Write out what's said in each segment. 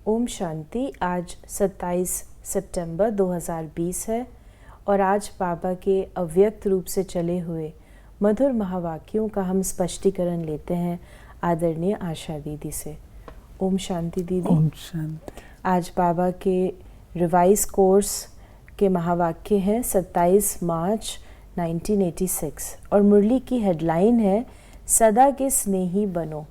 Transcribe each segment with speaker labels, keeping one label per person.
Speaker 1: ओम शांति। आज 27 सितंबर 2020 है और आज बाबा के अव्यक्त रूप से चले हुए मधुर महावाक्यों का हम स्पष्टीकरण लेते हैं आदरणीय आशा दीदी से। ओम शांति दीदी।
Speaker 2: ओम शांति।
Speaker 1: आज बाबा के रिवाइज कोर्स के महावाक्य हैं 27 मार्च 1986 और मुरली की हेडलाइन है सदा के स्नेही बनो।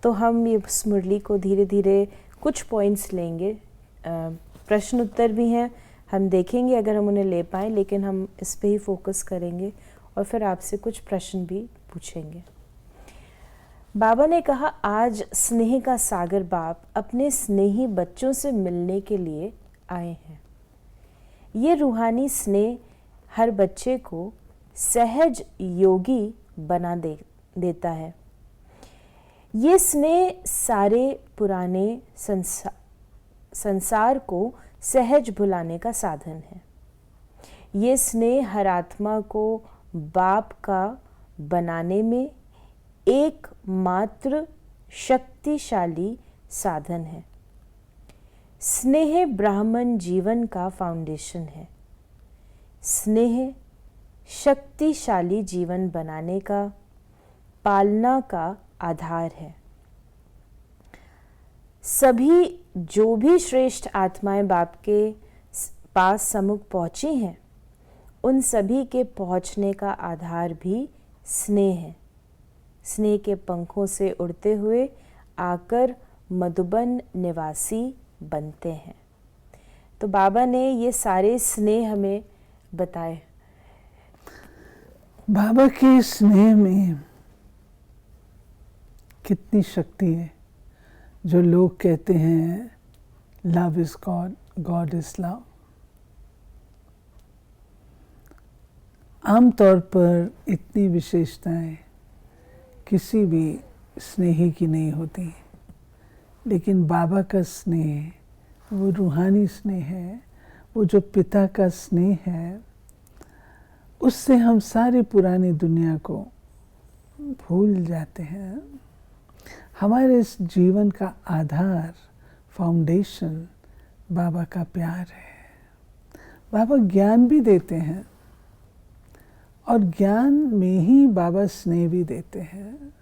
Speaker 1: तो हम ये इस मुरली को धीरे धीरे कुछ पॉइंट्स लेंगे, प्रश्न उत्तर भी हैं, हम देखेंगे अगर हम उन्हें ले पाएँ, लेकिन हम इस पे ही फोकस करेंगे और फिर आपसे कुछ प्रश्न भी पूछेंगे। बाबा ने कहा, आज स्नेह का सागर बाप अपने स्नेही बच्चों से मिलने के लिए आए हैं। ये रूहानी स्नेह हर बच्चे को सहज योगी बना देता है। ये स्नेह सारे पुराने संसार को सहज भुलाने का साधन है। ये स्नेह हर आत्मा को बाप का बनाने में एकमात्र शक्तिशाली साधन है। स्नेह ब्राह्मण जीवन का फाउंडेशन है। स्नेह शक्तिशाली जीवन बनाने का, पालना का आधार है। सभी जो भी श्रेष्ठ आत्माएं बाप के पास सम्मुख पहुंची हैं, उन सभी के पहुंचने का आधार भी स्नेह है। स्नेह के पंखों से उड़ते हुए आकर मधुबन निवासी बनते हैं। तो बाबा ने ये सारे स्नेह हमें बताए।
Speaker 2: बाबा के स्नेह में कितनी शक्ति है। जो लोग कहते हैं love is God, God is love, आमतौर पर इतनी विशेषताएं किसी भी स्नेही की नहीं होती, लेकिन बाबा का स्नेह वो रूहानी स्नेह है। वो जो पिता का स्नेह है, उससे हम सारी पुरानी दुनिया को भूल जाते हैं। हमारे इस जीवन का आधार, फाउंडेशन बाबा का प्यार है। बाबा ज्ञान भी देते हैं और ज्ञान में ही बाबा स्नेह भी देते हैं।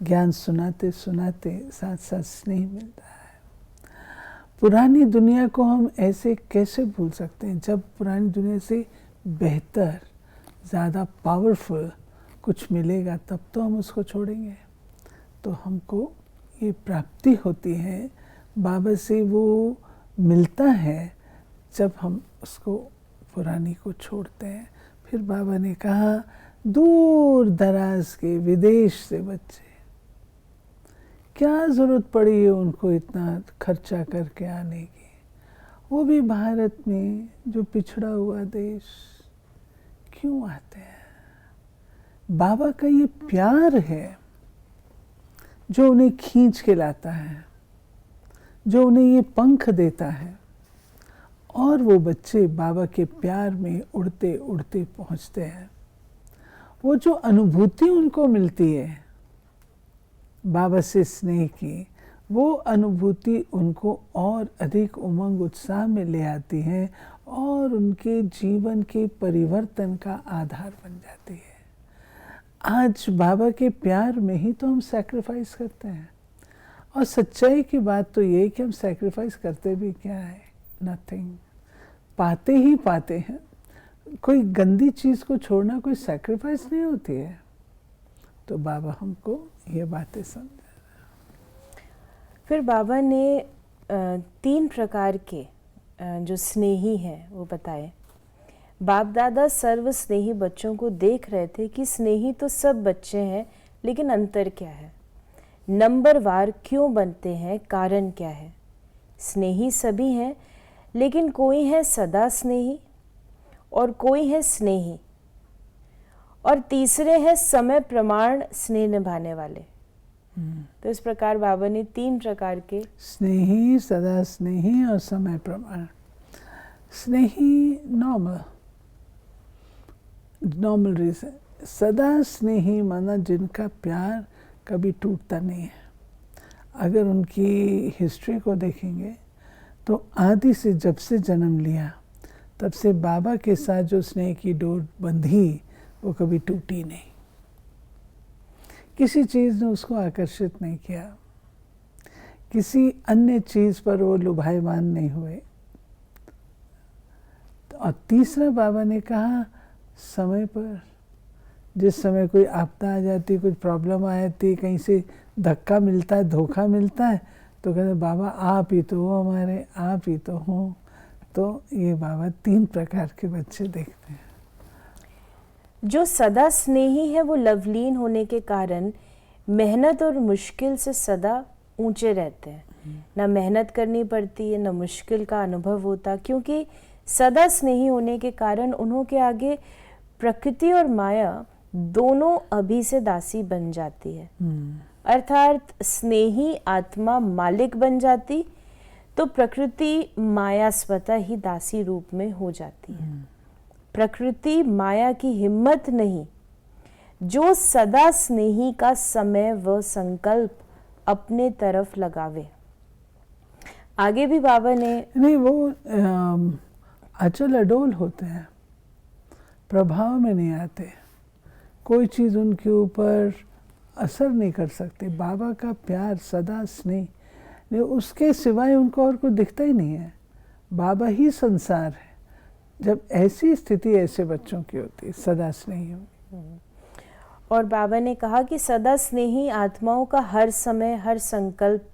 Speaker 2: ज्ञान सुनाते सुनाते साथ साथ स्नेह मिलता है। पुरानी दुनिया को हम ऐसे कैसे भूल सकते हैं, जब पुरानी दुनिया से बेहतर, ज़्यादा पावरफुल कुछ मिलेगा तब तो हम उसको छोड़ेंगे। तो हमको ये प्राप्ति होती है, बाबा से वो मिलता है जब हम उसको पुरानी को छोड़ते हैं। फिर बाबा ने कहा, दूर दराज के विदेश से बच्चे, क्या ज़रूरत पड़ी है उनको इतना खर्चा करके आने की, वो भी भारत में जो पिछड़ा हुआ देश, क्यों आते हैं? बाबा का ये प्यार है जो उन्हें खींच के लाता है, जो उन्हें ये पंख देता है और वो बच्चे बाबा के प्यार में उड़ते उड़ते पहुंचते हैं। वो जो अनुभूति उनको मिलती है बाबा से स्नेह की, वो अनुभूति उनको और अधिक उमंग उत्साह में ले आती है और उनके जीवन के परिवर्तन का आधार बन जाती है। आज बाबा के प्यार में ही तो हम सैक्रिफाइस करते हैं, और सच्चाई की बात तो ये है कि हम सैक्रिफाइस करते भी क्या है, नथिंग। पाते ही पाते हैं। कोई गंदी चीज़ को छोड़ना कोई सैक्रिफाइस नहीं होती है। तो बाबा हमको ये बातें समझा।
Speaker 1: फिर बाबा ने 3 प्रकार के जो स्नेही हैं वो बताए। बाप दादा सर्व स्नेही बच्चों को देख रहे थे कि स्नेही तो सब बच्चे हैं, लेकिन अंतर क्या है, नंबरवार क्यों बनते हैं, कारण क्या है। स्नेही सभी हैं, लेकिन कोई है सदा स्नेही और कोई है स्नेही, और तीसरे हैं समय प्रमाण स्नेह निभाने वाले। तो इस प्रकार बाबा ने 3 प्रकार के
Speaker 2: स्नेही, सदा स्नेही और समय प्रमाण। स्नेही नॉर्मल रीजन, सदा स्नेही माना जिनका प्यार कभी टूटता नहीं है। अगर उनकी हिस्ट्री को देखेंगे तो आदि से जब से जन्म लिया तब से बाबा के साथ जो स्नेह की डोर बंधी वो कभी टूटी नहीं। किसी चीज़ ने उसको आकर्षित नहीं किया, किसी अन्य चीज़ पर वो लुभायमान नहीं हुए। और तीसरा बाबा ने कहा समय पर, जिस समय कोई आपदा आ जाती, कुछ प्रॉब्लम आ जाती, कहीं से धक्का मिलता है, धोखा मिलता है, तो कहते बाबा आप ही तो हो हमारे, आप ही तो हो। तो ये बाबा 3 प्रकार के बच्चे देखते हैं।
Speaker 1: जो सदा स्नेही है वो लवलीन होने के कारण मेहनत और मुश्किल से सदा ऊंचे रहते हैं। ना मेहनत करनी पड़ती है, ना मुश्किल का अनुभव होता, क्योंकि सदा स्नेही होने के कारण उन्हों के आगे प्रकृति और माया दोनों अभी से दासी बन जाती है। अर्थात स्नेही आत्मा मालिक बन जाती तो प्रकृति माया स्वतः ही दासी रूप में हो जाती है। प्रकृति माया की हिम्मत नहीं, जो सदा स्नेही का समय व संकल्प अपने तरफ लगावे। आगे भी बाबा ने
Speaker 2: नहीं, वो अचल अडोल होते हैं, प्रभाव में नहीं आते, कोई चीज़ उनके ऊपर असर नहीं कर सकते। बाबा का प्यार सदा स्नेह, उसके सिवाय उनको और कुछ दिखता ही नहीं है। बाबा ही संसार है। जब ऐसी स्थिति ऐसे बच्चों की होती है, सदा स्नेही होगी।
Speaker 1: और बाबा ने कहा कि सदा स्नेही आत्माओं का हर समय हर संकल्प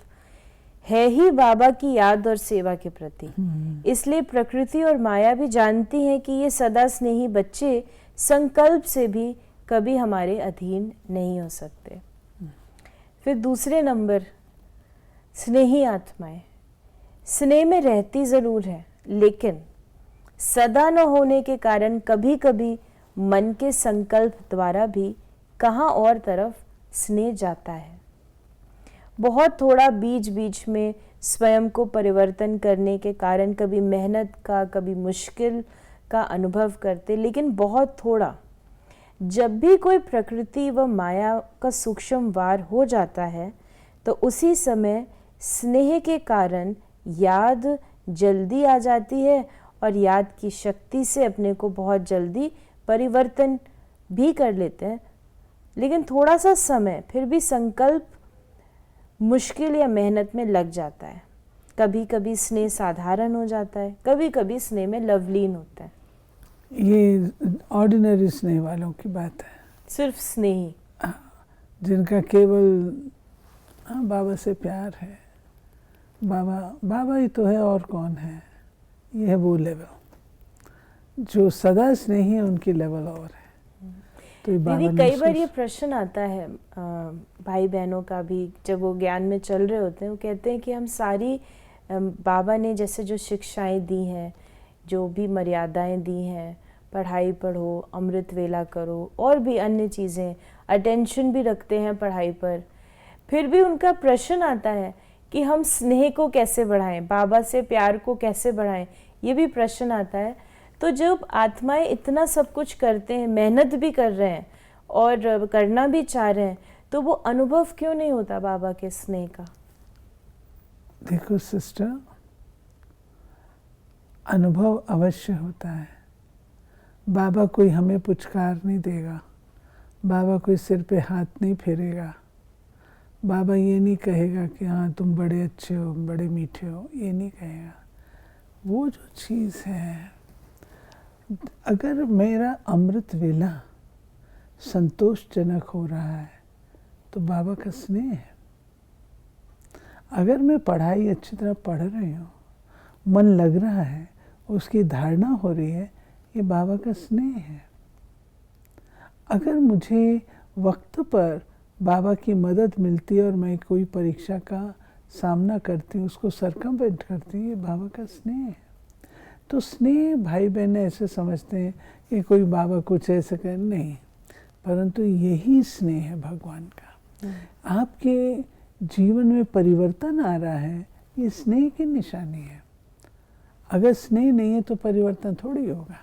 Speaker 1: है ही बाबा की याद और सेवा के प्रति। इसलिए प्रकृति और माया भी जानती हैं कि ये सदा स्नेही बच्चे संकल्प से भी कभी हमारे अधीन नहीं हो सकते। फिर दूसरे नंबर, स्नेही आत्माएं स्नेह में रहती जरूर है, लेकिन सदा न होने के कारण कभी कभी मन के संकल्प द्वारा भी कहाँ और तरफ स्नेह जाता है। बहुत थोड़ा बीच बीच में स्वयं को परिवर्तन करने के कारण कभी मेहनत का, कभी मुश्किल का अनुभव करते, लेकिन बहुत थोड़ा। जब भी कोई प्रकृति व माया का सूक्ष्म वार हो जाता है तो उसी समय स्नेह के कारण याद जल्दी आ जाती है और याद की शक्ति से अपने को बहुत जल्दी परिवर्तन भी कर लेते हैं। लेकिन थोड़ा सा समय फिर भी संकल्प मुश्किल या मेहनत में लग जाता है। कभी कभी स्नेह साधारण हो जाता है, कभी कभी स्नेह में लवलीन होता है।
Speaker 2: ये ऑर्डिनरी स्नेह वालों की बात है,
Speaker 1: सिर्फ स्नेही,
Speaker 2: जिनका केवल बाबा से प्यार है, बाबा ही तो है और कौन है, ये है वो लेवल। जो सदा स्नेही है उनकी लेवल और है। तो
Speaker 1: दीदी कई बार ये प्रश्न आता है भाई बहनों का भी, जब वो ज्ञान में चल रहे होते हैं, वो कहते हैं कि हम सारी बाबा ने जैसे जो शिक्षाएं दी हैं, जो भी मर्यादाएं दी हैं, पढ़ाई पढ़ो, अमृत वेला करो, और भी अन्य चीज़ें, अटेंशन भी रखते हैं पढ़ाई पर, फिर भी उनका प्रश्न आता है कि हम स्नेह को कैसे बढ़ाएं, बाबा से प्यार को कैसे बढ़ाएं, ये भी प्रश्न आता है। तो जब आत्माएं इतना सब कुछ करते हैं, मेहनत भी कर रहे हैं और करना भी चाह रहे हैं, तो वो अनुभव क्यों नहीं होता बाबा के स्नेह का?
Speaker 2: देखो सिस्टर, अनुभव अवश्य होता है। बाबा कोई हमें पुचकार नहीं देगा, बाबा कोई सिर पे हाथ नहीं फेरेगा, बाबा ये नहीं कहेगा कि हाँ तुम बड़े अच्छे हो, बड़े मीठे हो, ये नहीं कहेगा। वो जो चीज़ है, अगर मेरा अमृत वेला संतोषजनक हो रहा है तो बाबा का स्नेह है। अगर मैं पढ़ाई अच्छी तरह पढ़ रही हूँ, मन लग रहा है, उसकी धारणा हो रही है, ये बाबा का स्नेह है। अगर मुझे वक्त पर बाबा की मदद मिलती है और मैं कोई परीक्षा का सामना करती हूँ, उसको सरकमवेंट करती हूँ, ये बाबा का स्नेह है। तो स्नेह भाई बहन ऐसे समझते हैं कि कोई बाबा कुछ ऐसे कर, नहीं, परंतु यही स्नेह है भगवान का। आपके जीवन में परिवर्तन आ रहा है, ये स्नेह की निशानी है। अगर स्नेह नहीं है तो परिवर्तन थोड़ी होगा।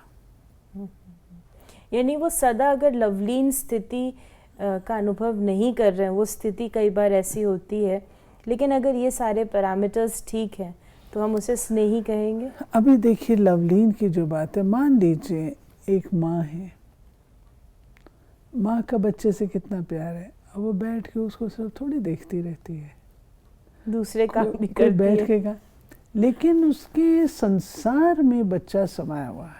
Speaker 1: यानी वो सदा अगर लवलीन स्थिति का अनुभव नहीं कर रहे हैं, वो स्थिति कई बार ऐसी होती है लेकिन अगर ये सारे पैरामीटर्स ठीक हैं तो हम उसे स्नेही कहेंगे।
Speaker 2: अभी देखिए लवलीन की जो बात है, मान लीजिए एक माँ है, माँ का बच्चे से कितना प्यार है, अब वो बैठ के उसको सिर्फ थोड़ी देखती रहती है,
Speaker 1: दूसरे काम भी
Speaker 2: कोई
Speaker 1: करती
Speaker 2: बैठ
Speaker 1: है।
Speaker 2: के का, लेकिन उसके संसार में बच्चा समाया हुआ है।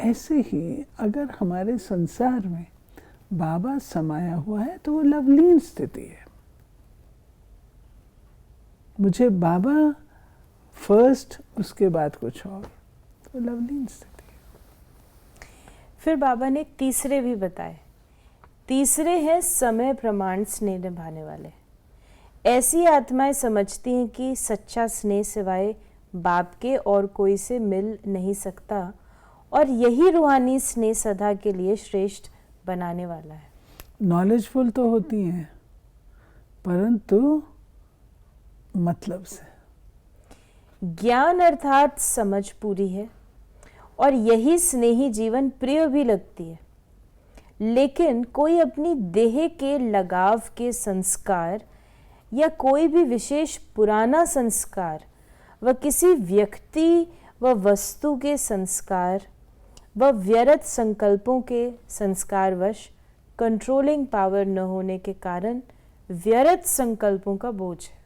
Speaker 2: ऐसे ही अगर हमारे संसार में बाबा समाया हुआ है तो वो लवलीन स्थिति है। मुझे बाबा फर्स्ट, उसके बाद कुछ और, तो लवलीन स्थिति है।
Speaker 1: फिर बाबा ने तीसरे भी बताए। तीसरे हैं समय प्रमाण स्नेह निभाने वाले। ऐसी आत्माएं समझती हैं कि सच्चा स्नेह सिवाय बाप के और कोई से मिल नहीं सकता, और यही रूहानी स्नेह सदा के लिए श्रेष्ठ बनाने वाला है।
Speaker 2: नॉलेजफुल तो होती हैं परंतु मतलब से।
Speaker 1: ज्ञान अर्थात समझ पूरी है और यही स्नेही जीवन प्रिय भी लगती है, लेकिन कोई अपनी देह के लगाव के संस्कार या कोई भी विशेष पुराना संस्कार व किसी व्यक्ति व वस्तु के संस्कार व व्यर्थ संकल्पों के संस्कारवश कंट्रोलिंग पावर न होने के कारण व्यर्थ संकल्पों का बोझ है।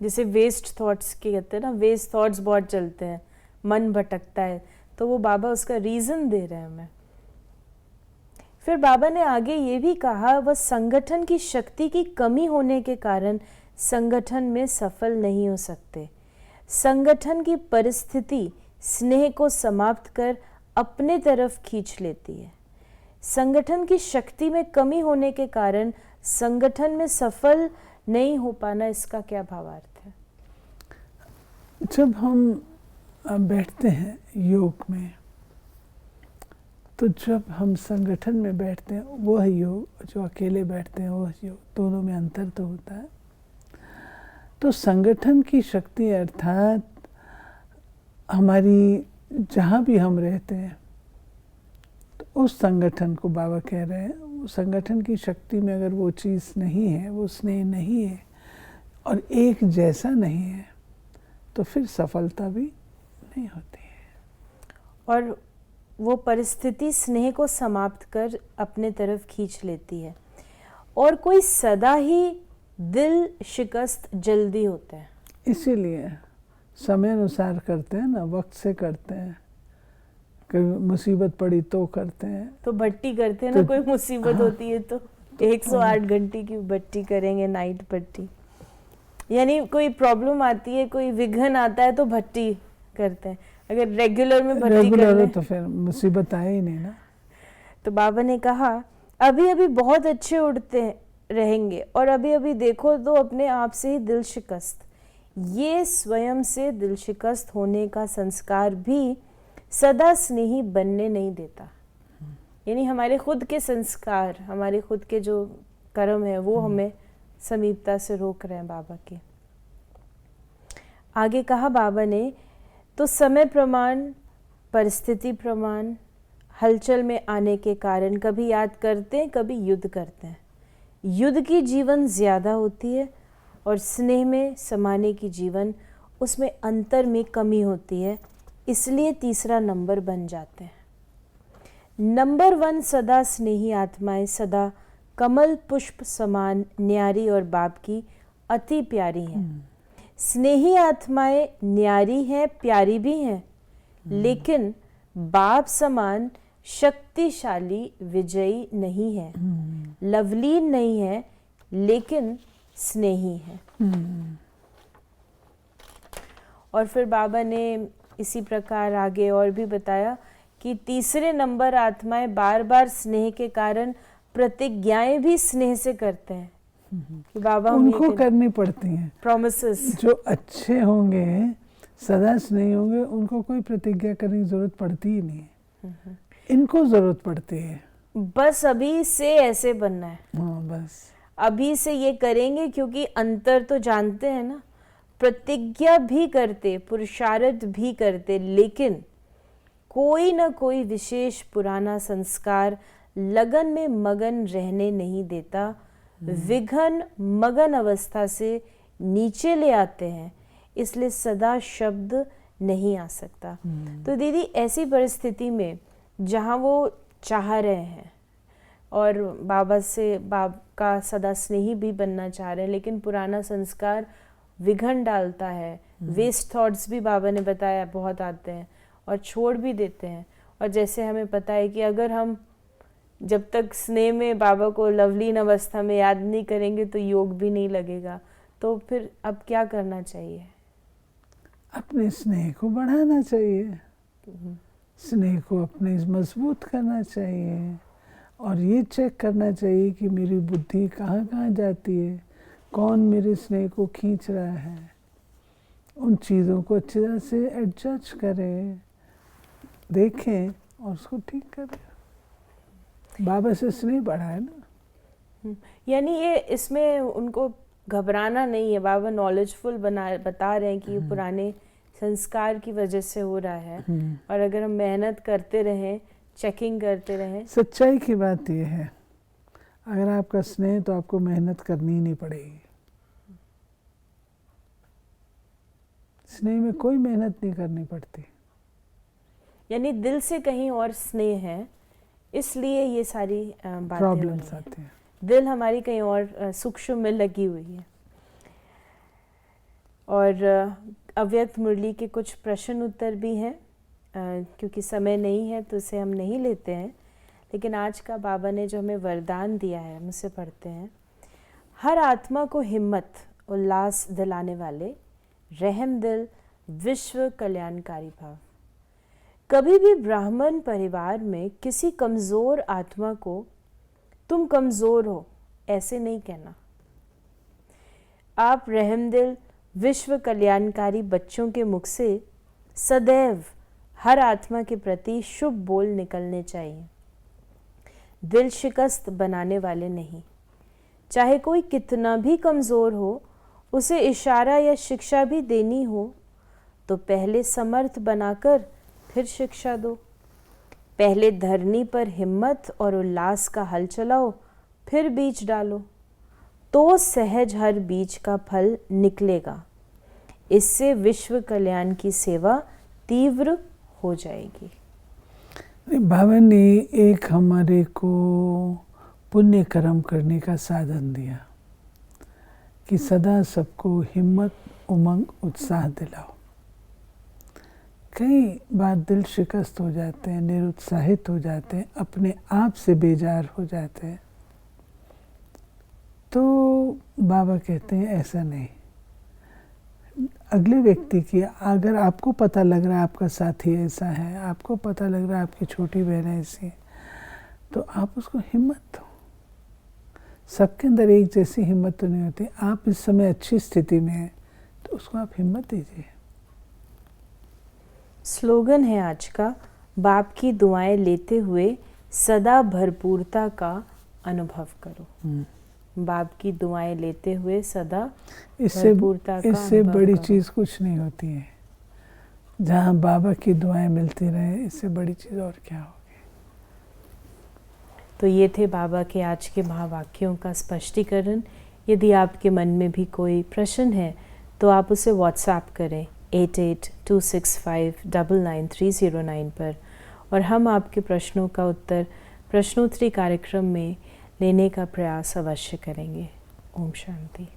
Speaker 1: जैसे वेस्ट थॉट्स के कहते हैं ना, वेस्ट थॉट्स बहुत चलते हैं, मन भटकता है, तो वो बाबा उसका रीजन दे रहे हैं हमें। फिर बाबा ने आगे ये भी कहा, वह संगठन की शक्ति की कमी होने के कारण संगठन में सफल नहीं हो सकते। संगठन की परिस्थिति स्नेह को समाप्त कर अपने तरफ खींच लेती है। संगठन की शक्ति में कमी होने के कारण संगठन में सफल नहीं हो पाना, इसका क्या भावार्थ है?
Speaker 2: जब हम बैठते हैं योग में, तो जब हम संगठन में बैठते हैं वह योग, जो अकेले बैठते हैं वह योग, दोनों में अंतर तो होता है। तो संगठन की शक्ति अर्थात हमारी जहाँ भी हम रहते हैं, तो उस संगठन को बाबा कह रहे हैं, वो संगठन की शक्ति में अगर वो चीज़ नहीं है, वो स्नेह नहीं है और एक जैसा नहीं है, तो फिर सफलता भी नहीं होती है।
Speaker 1: और वो परिस्थिति स्नेह को समाप्त कर अपने तरफ खींच लेती है। और कोई सदा ही दिल शिकस्त जल्दी होता है,
Speaker 2: इसीलिए समय अनुसार करते हैं ना, वक्त से करते हैं। कभी मुसीबत पड़ी तो करते हैं,
Speaker 1: तो भट्टी करते हैं ना,
Speaker 2: तो
Speaker 1: कोई मुसीबत होती है तो 108 घंटे की भट्टी करेंगे, नाइट भट्टी। यानी कोई प्रॉब्लम आती है, कोई विघ्न आता है तो भट्टी करते हैं। अगर रेगुलर में भट्टी
Speaker 2: रेगुलर
Speaker 1: कर
Speaker 2: हो तो फिर मुसीबत आए ही नहीं ना।
Speaker 1: तो बाबा ने कहा, अभी अभी बहुत अच्छे उड़ते रहेंगे और अभी अभी देखो तो अपने आप से ही दिल शिकस्त। ये स्वयं से दिल शिकस्त होने का संस्कार भी सदा स्नेही बनने नहीं देता। यानी हमारे खुद के संस्कार, हमारे खुद के जो कर्म है, वो हमें समीपता से रोक रहे हैं बाबा के। आगे कहा बाबा ने, तो समय प्रमाण, परिस्थिति प्रमाण, हलचल में आने के कारण कभी याद करते हैं, कभी युद्ध करते हैं। युद्ध की जीवन ज़्यादा होती है और स्नेह में समाने की जीवन, उसमें अंतर में कमी होती है, इसलिए तीसरा नंबर बन जाते हैं। नंबर 1 सदा स्नेही आत्माएं सदा कमल पुष्प समान न्यारी और बाप की अति प्यारी हैं। स्नेही आत्माएं न्यारी हैं, प्यारी भी हैं, लेकिन बाप समान शक्तिशाली विजयी नहीं है, लवलीन नहीं है, लेकिन स्नेही है। और फिर बाबा ने इसी प्रकार आगे और भी बताया कि तीसरे नंबर आत्माएं बार बार स्नेह के कारण प्रतिज्ञाएं भी स्नेह से करते हैं कि बाबा
Speaker 2: उनको करनी पड़ती हैं
Speaker 1: प्रॉमिसेस।
Speaker 2: जो अच्छे होंगे, सदा स्नेही होंगे, उनको कोई प्रतिज्ञा करने की जरूरत पड़ती ही नहीं है। इनको जरूरत पड़ती है,
Speaker 1: बस अभी से ऐसे बनना है।
Speaker 2: हाँ बस
Speaker 1: अभी से ये करेंगे, क्योंकि अंतर तो जानते हैं ना। प्रतिज्ञा भी करते, पुरुषार्थ भी करते, लेकिन कोई ना कोई विशेष पुराना संस्कार लगन में मगन रहने नहीं देता, विघन मगन अवस्था से नीचे ले आते हैं, इसलिए सदा शब्द नहीं आ सकता। तो दीदी ऐसी परिस्थिति में जहाँ वो चाह रहे हैं और बाबा का सदा स्नेही भी बनना चाह रहे हैं, लेकिन पुराना संस्कार विघन डालता है, वेस्ट थॉट्स भी बाबा ने बताया बहुत आते हैं और छोड़ भी देते हैं। और जैसे हमें पता है कि अगर हम जब तक स्नेह में बाबा को लवलीन अवस्था में याद नहीं करेंगे तो योग भी नहीं लगेगा। तो फिर अब क्या करना चाहिए?
Speaker 2: अपने स्नेह को बढ़ाना चाहिए, स्नेह को अपने मजबूत करना चाहिए और ये चेक करना चाहिए कि मेरी बुद्धि कहाँ कहाँ जाती है, कौन मेरे स्नेह को खींच रहा है। उन चीज़ों को अच्छी तरह से एडजस्ट करें, देखें और उसको ठीक करें। बाबा से स्नेह बढ़ा है ना।
Speaker 1: यानी ये इसमें उनको घबराना नहीं है। बाबा नॉलेजफुल बता रहे हैं कि ये पुराने संस्कार की वजह से हो रहा है और अगर हम मेहनत करते रहें, चेकिंग करते रहें।
Speaker 2: सच्चाई की बात ये है, अगर आपका स्नेह तो आपको मेहनत करनी ही नहीं पड़ेगी। स्नेह में कोई मेहनत नहीं करनी पड़ती।
Speaker 1: यानी दिल से कहीं और स्नेह है, इसलिए ये सारी बातें
Speaker 2: प्रॉब्लम्स आती हैं।
Speaker 1: दिल हमारी कहीं और सूक्ष्म में लगी हुई है। और अव्यक्त मुरली के कुछ प्रश्न उत्तर भी हैं, क्योंकि समय नहीं है तो उसे हम नहीं लेते हैं। लेकिन आज का बाबा ने जो हमें वरदान दिया है हम उसे पढ़ते हैं। हर आत्मा को हिम्मत उल्लास दिलाने वाले रहम दिल विश्व कल्याणकारी भाव। कभी भी ब्राह्मण परिवार में किसी कमज़ोर आत्मा को तुम कमज़ोर हो ऐसे नहीं कहना। आप रहमदिल विश्व कल्याणकारी बच्चों के मुख से सदैव हर आत्मा के प्रति शुभ बोल निकलने चाहिए, दिल शिकस्त बनाने वाले नहीं। चाहे कोई कितना भी कमज़ोर हो, उसे इशारा या शिक्षा भी देनी हो तो पहले समर्थ बनाकर फिर शिक्षा दो। पहले धरनी पर हिम्मत और उल्लास का हल चलाओ, फिर बीज डालो, तो सहज हर बीज का फल निकलेगा। इससे विश्व कल्याण की सेवा तीव्र हो जाएगी।
Speaker 2: बाबा ने एक हमारे को पुण्य कर्म करने का साधन दिया कि सदा सबको हिम्मत, उमंग, उत्साह दिलाओ। कई बार दिल शिकस्त हो जाते हैं, निरुत्साहित हो जाते हैं, अपने आप से बेजार हो जाते हैं। तो बाबा कहते हैं ऐसा नहीं। अगले व्यक्ति की, अगर आपको पता लग रहा है आपका साथी ऐसा है, आपको पता लग रहा है आपकी छोटी बहन ऐसी है, तो आप उसको हिम्मत दो। सबके अंदर एक जैसी हिम्मत तो नहीं होती। आप इस समय अच्छी स्थिति में हैं तो उसको आप हिम्मत दीजिए।
Speaker 1: स्लोगन है आज का, बाप की दुआएं लेते हुए सदा भरपूरता का अनुभव करो। बाप की दुआएं लेते हुए सदा भरपूरता का
Speaker 2: इससे
Speaker 1: अनुभव
Speaker 2: बड़ी
Speaker 1: करो।
Speaker 2: चीज़ कुछ नहीं होती है। जहाँ बाबा की दुआएं मिलती रहे, इससे बड़ी चीज़ और क्या होगी।
Speaker 1: तो ये थे बाबा के आज के महावाक्यों का स्पष्टीकरण। यदि आपके मन में भी कोई प्रश्न है तो आप उसे व्हाट्सएप करें 8826599309 पर, और हम आपके प्रश्नों का उत्तर प्रश्नोत्तरी कार्यक्रम में लेने का प्रयास अवश्य करेंगे। ओम शांति।